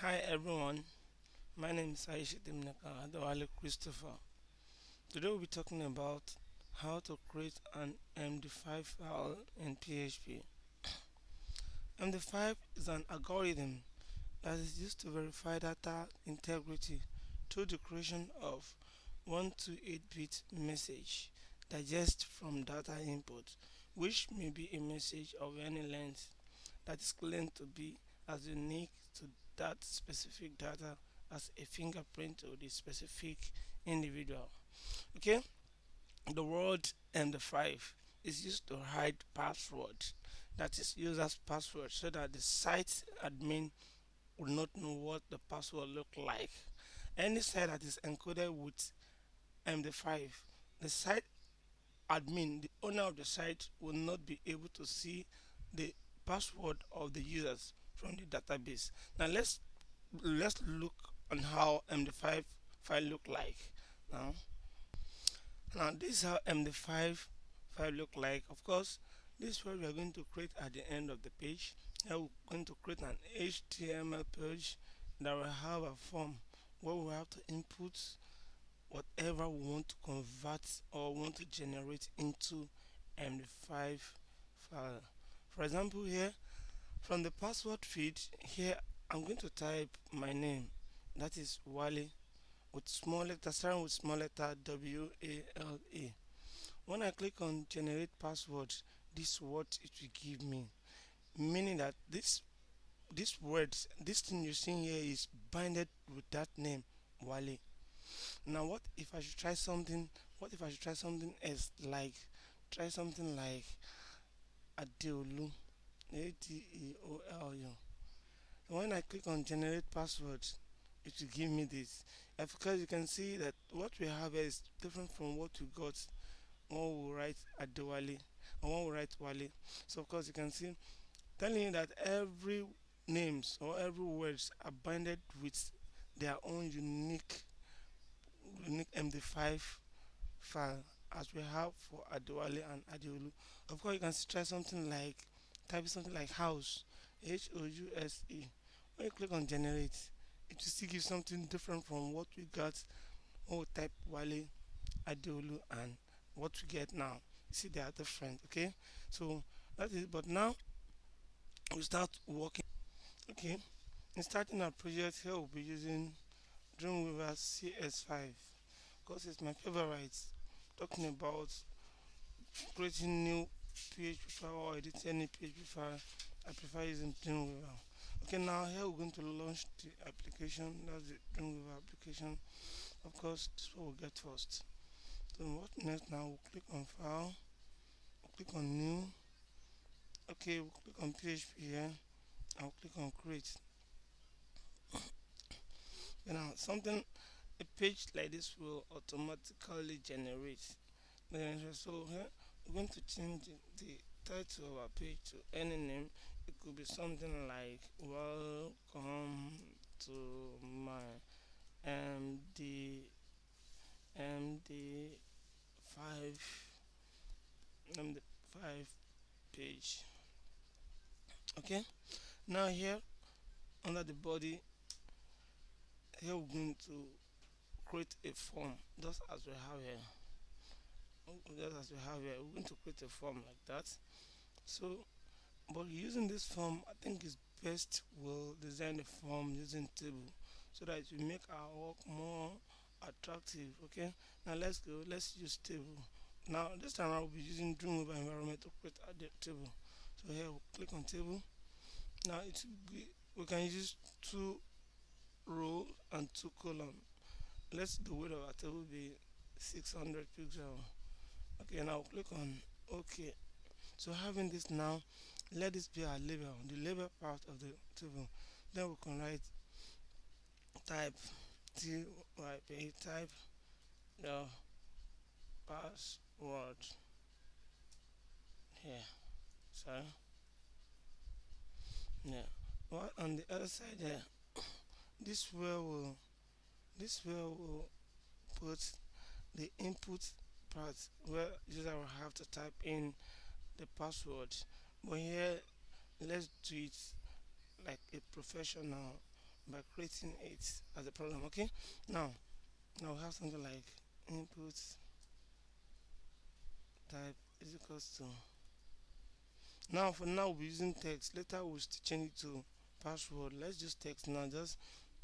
Hi everyone, my name is Aisha Dimnaka Adewale Christopher. Today we'll be talking about how to create an MD5 file in PHP. MD5 is an algorithm that is used to verify data integrity through the creation of 128-bit message digest from data input, which may be a message of any length that is claimed to be as unique to that specific data as a fingerprint to the specific individual. Okay, the word MD5 is used to hide password, that is users password, so that the site admin will not know what the password look like. Any site that is encoded with MD5, the site admin, the owner of the site, will not be able to see the password of the users from the database. Now let's look on how MD5 file look like. Now, this is how MD5 file look like. Of course, this is what we are going to create at the end of the page. Now we're going to create an HTML page that will have a form where we have to input whatever we want to convert or want to generate into MD5 file. For example, here from the password field, here I'm going to type my name, that is Wale, with small letter, starting with small letter WALE. When I click on generate password, this is what it will give me, meaning that this words, this thing you see here is binded with that name Wale. Now what if I should try something else, like try something like Adeolu, Adeolu. When I click on generate password, it will give me this. Of course, you can see that what we have here is different from what we got when we write Adewale or when we write Wale. So of course you can see telling you that every names or every words are binded with their own unique MD5 file, as we have for Adewale and Adeolu. Of course, you can try something like type something like house, HOUSE. When you click on generate, it will still give something different from what we got when we type Wale, Adeolu, and what we get now. You see, they are different. Okay, so that is. But now we start working. Okay, in starting our project here, we'll be using Dreamweaver CS5 because it's my favorite. Talking about creating new PHP file or editing any PHP file, I prefer using Dreamweaver. Okay, now here we're going to launch the application. That's the Dreamweaver application. Of course, this is what we'll get first. So what next? Now we'll click on file, we'll click on new. Okay, we'll click on PHP here. I'll click on create. And now something, a page like this will automatically generate. So here we're going to change the title of our page to any name. It could be something like welcome to my MD MD5 MD5 page. Okay, now here under the body, here we're going to create a form just as we have here. We're going to create a form like that. So but using this form, I think it's best we'll design the form using table so that it will make our work more attractive. Okay, now let's go, let's use table. Now this time I will be using Dreamweaver environment to create a table. So here we'll click on table. Now it will be, we can use two row and two column. Let's the width of our table be 600 pixels. Okay, now click on OK. So having this now, let this be our label, the label part of the table. Then we can write type type type the password here. So yeah. What on the other side there? This where will put the input part where user will have to type in the password. But here let's do it like a professional. by creating it as a problem. Okay, now we have something like input type is equals to. Now for now we're using text. Later we'll still change it to password. Let's use text now just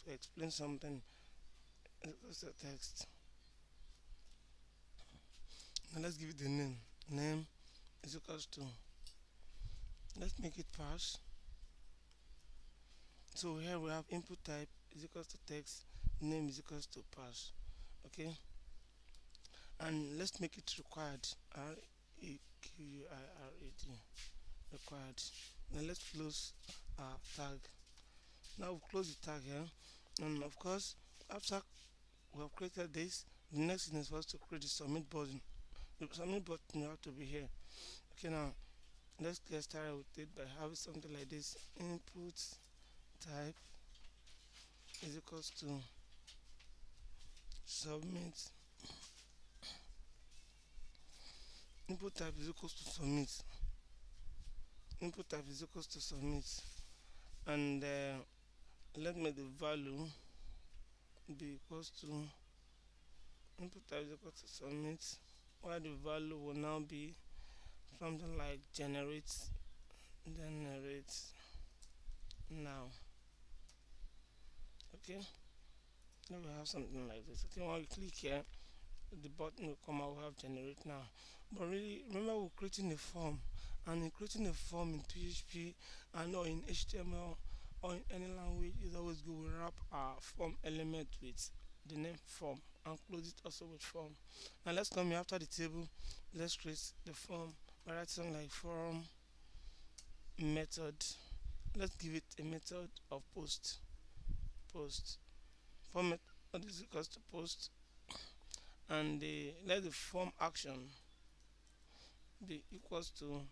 to explain something. It's a text. Now let's give it the name. Name is equals to. Let's make it pass. So here we have input type is equals to text. Name is equals to pass. Okay, and let's make it required. required. Required. Now let's close our tag. Now we close the tag here, and of course after we have created this, the next thing is for us to create the submit button. The submit button have to be here. Okay, now let's get started with it by having something like this. Input type is equals to submit. Input type is equals to submit. Input type is equals to submit, and let me the value be equals to input type is equal to submit, while the value will now be something like generate now. Okay, now we have something like this. Okay, when we click here, the button will come out. We have generate now, but really remember we're creating a form, and in creating a form in PHP and or in HTML or in any language, it's always good we wrap our form element with the name form and close it also with form. Now let's come here after the table. Let's create the form by writing something like form method. Let's give it a method of post. Form method is equals to post, and let the form action be equals to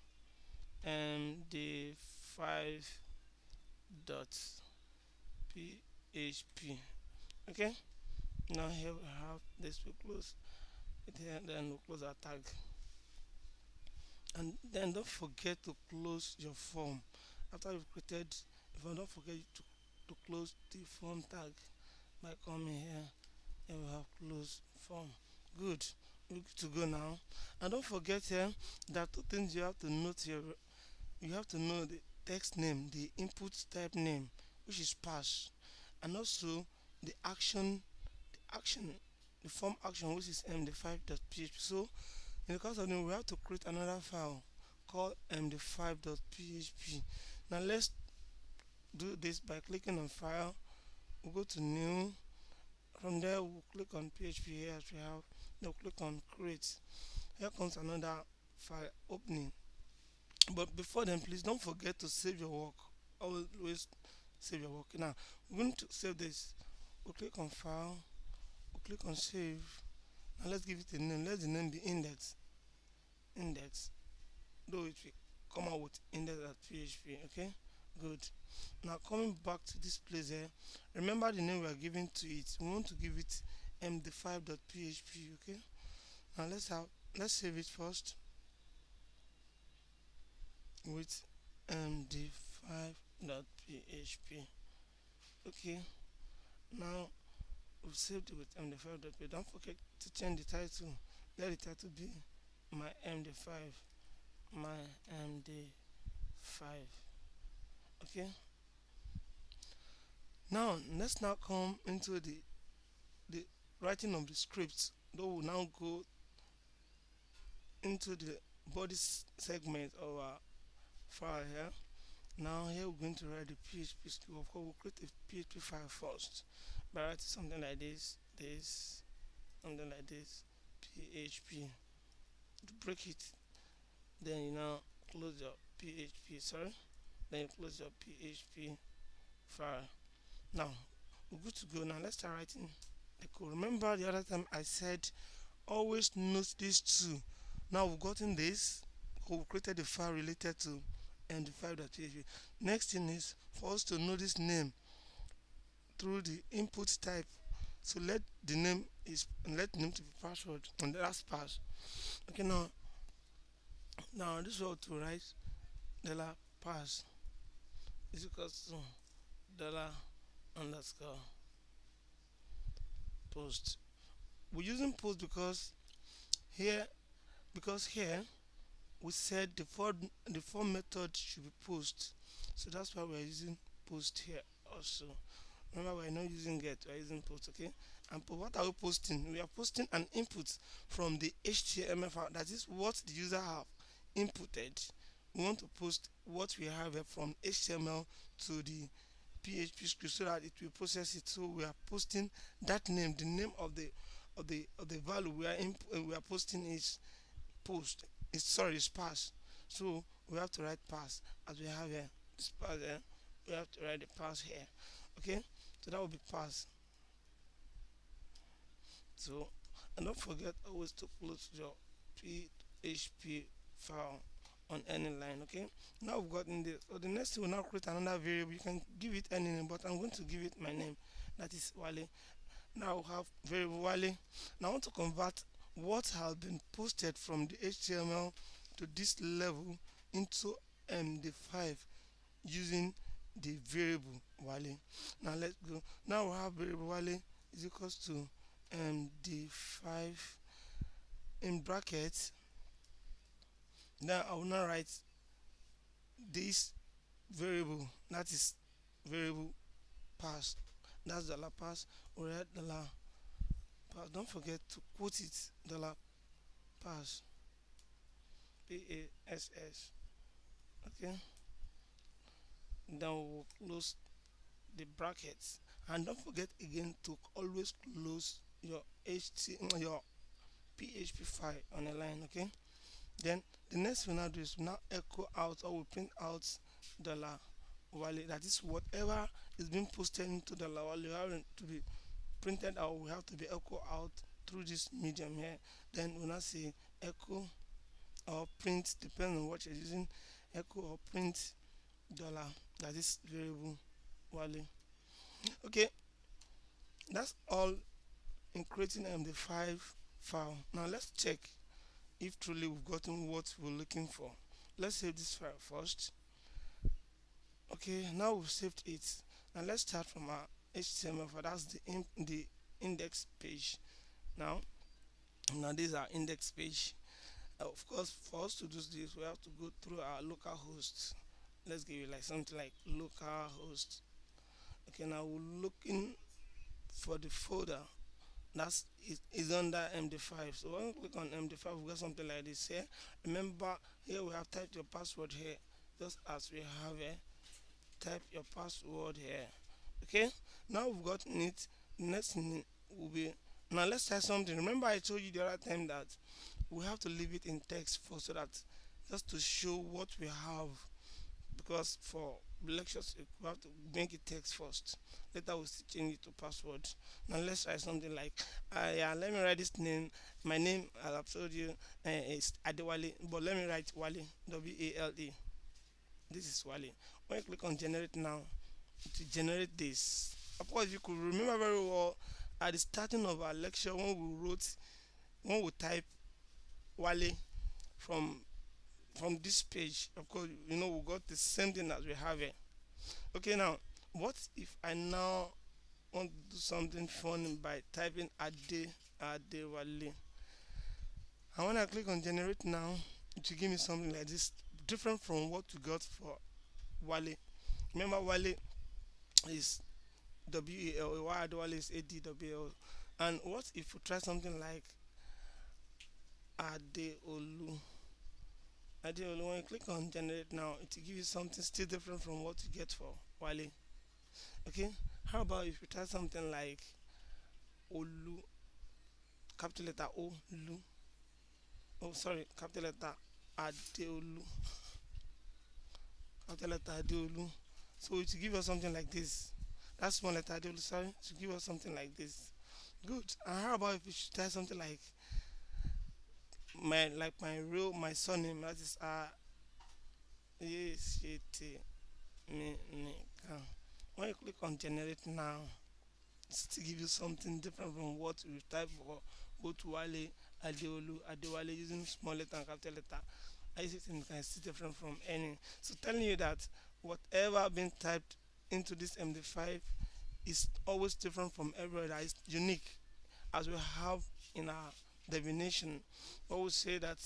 MD5 dot PHP. Okay, now here we have this. We close it here, then we close our tag, and then don't forget to close your form after you've created. If you don't forget to close the form tag by coming here. Here we have close form. Good. We're good to go now. And don't forget here that two things you have to note here. You have to know the text name, the input type name, which is pass, and also the action, the form action, which is md5.php. So in the course of them, we have to create another file called md5.php. Now let's do this by clicking on file. We'll go to new. From there, we'll click on PHP here as we have. Then we'll click on create. Here comes another file opening. But before then, please don't forget to save your work. Always save your work. Now we're going to save this. We'll click on file. We'll click on save. Now let's give it a name. Let the name be index. Index. Though it will come out with index.php. Okay. Good. Now coming back to this place here, remember the name we are giving to it. We want to give it md5.php. Okay. Now let's save it first with md5.php. Okay. Now we've saved it with md5.php. Don't forget to change the title. Let the title be my md5. My md5. Okay, now let's now come into the writing of the script. Though we'll now go into the body segment of our file here. Now here we're going to write the PHP script. Of course, we'll create a PHP file first by writing something like this, something like this, PHP. To break it, then you now close your PHP. Sorry, then you close your PHP file. Now we're good to go. Now let's start writing the code. Remember the other time I said always note these two. Now we've gotten this. We've created the file related to md5.php. Next thing is for us to know this name through the input type. So let the name to be password and that's pass. Okay, now this is what to write. Pass is equals to underscore post. We're using post here because here we said the four method should be post, so that's why we're using post here also. Remember, we're not using get, we're using post, okay? And what are we posting? We are posting an input from the HTML file, that is what the user have inputted. We want to post what we have here from HTML to the PHP script so that it will process it. So we are posting that name, the name of the value we are posting is post. It's sorry, it's pass. So we have to write pass as we have here. This pass here. We have to write the pass here. Okay? So that will be pass. So, and don't forget always to close your PHP file on any line. Okay? Now we've gotten this. So the next thing will now create another variable. You can give it any name, but I'm going to give it my name. That is Wale. Now we have variable Wale. Now I want to convert what has been posted from the HTML to this level into MD5 using the variable Wale. Now let's go. Now we have variable Wale is equals to MD5 in brackets. Now I will now write this variable, that is variable pass. That's dollar pass. We write dollar pass. Don't forget to quote it, dollar pass, PASS. Okay. Then we'll close the brackets, and don't forget again to always close your your PHP file on a line. Okay. Then the next we now do is we now echo out, or we print out dollar wallet. That is whatever is being posted into the wallet have to be printed out. We have to be echo out through this medium here. Then we now say echo or print, depending on what you're using, echo or print dollar, that is variable wallet. Okay, that's all in creating the 5 file. Now let's check if truly we've gotten what we're looking for. Let's save this file first. Okay, now we've saved it. Now let's start from our HTML file. That's the index page. Now, now this is our index page. Of course, for us to do this, we have to go through our local host. Let's give it like something like local host. Okay, now we're looking for the folder that's is under MD5. So when we click on MD5, we get something like this here. Remember, here we have typed your password here, just as we have here. Type your password here. Okay, now we've gotten it. Next thing will be, now let's try something. Remember, I told you the other time that we have to leave it in text for, so that just to show what we have, because for lectures we have to make it text first. Later we'll still change it to password. Now let's write something like yeah, let me write this name. My name, as I've told you, is Adewale, but let me write Wale, Wale. This is Wale. When you click on generate now, to generate this, of course you could remember very well at the starting of our lecture when we type Wale from this page. Of course, we got the same thing as we have here. Okay, now what if I now want to do something fun by typing Adewale, and when I click on generate now, it will give me something like this, different from what we got for Wale. Remember, Wale is WAL, while Adewale is ADWL. And what if we try something like Adeolu? Adeolu, when you click on generate now, it will give you something still different from what you get for Wale. Okay, how about if you try something like Olu, capital letter O, Lu, oh sorry, capital letter Adeolu, capital letter Adeolu. So it will give us something like this. That's small letter Adeolu, sorry, it will give us something like this. Good. And how about if you should try something like my surname, that is when you click on generate now, it's to give you something different from what we type for both Wale, Adeolu, Adewale using small letter and capital letter. I see things can see different from any. So telling you that whatever been typed into this MD5 is always different from every other. It's unique, as we have in our definition. We always say that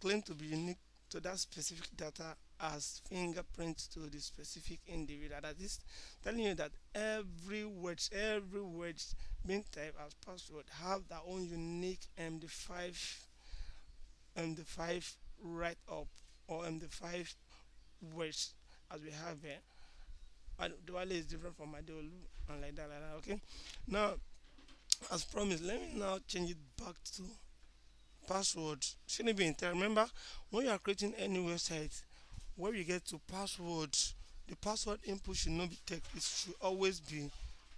claim to be unique to that specific data as fingerprint to the specific individual. That is telling you that every word being typed as password have their own unique MD5 write up or MD5 words as we have here. Duale is different from Adeolu and like that. Okay. Now, as promised, let me now change it back to password. Shouldn't be intent. Remember, when you are creating any website, where you get to password, the password input should not be text. It should always be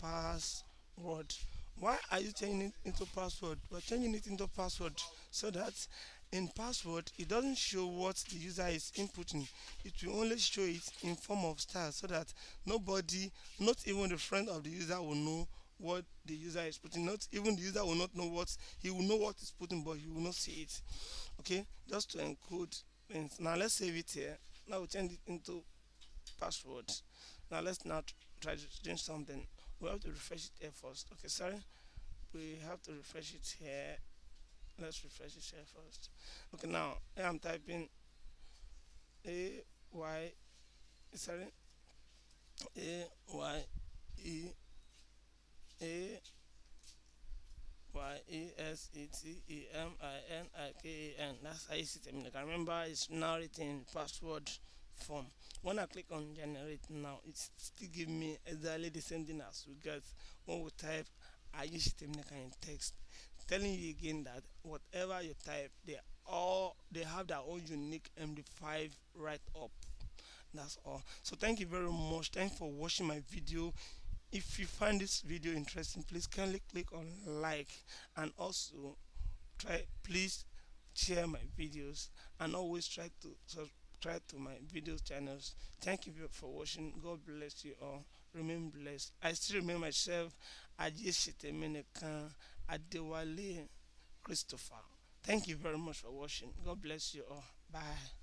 password. Why are you changing it into password? We're changing it into password so that in password it doesn't show what the user is inputting. It will only show it in form of stars so that nobody, not even the friend of the user, will know what the user is putting. Not even the user will not know what he will know what is putting, but he will not see it. Okay, just to encode things. Now let's save it here. Now we change it into password. Now let's now try to change something. We have to refresh it here first. Okay, sorry. We have to refresh it here. Let's refresh it here first. Okay, now here I'm typing A Y sorry A Y E A Y E S E T E M I N I K A N. That's how you see it. I mean, I can remember it's now written in password form. When I click on generate now, it's still giving me exactly the same thing as we get when we type I use it in text. Telling you again that whatever you type, they have their own unique MD5 write up. That's all. So thank you very much. Thanks for watching my video. If you find this video interesting, please kindly click on like, and also try please share my videos, and always try to subscribe to my video channels. Thank you for watching. God bless you all. Remain blessed. I still remain myself, Ajishitemenekan Adewale Christopher. Thank you very much for watching. God bless you all. Bye.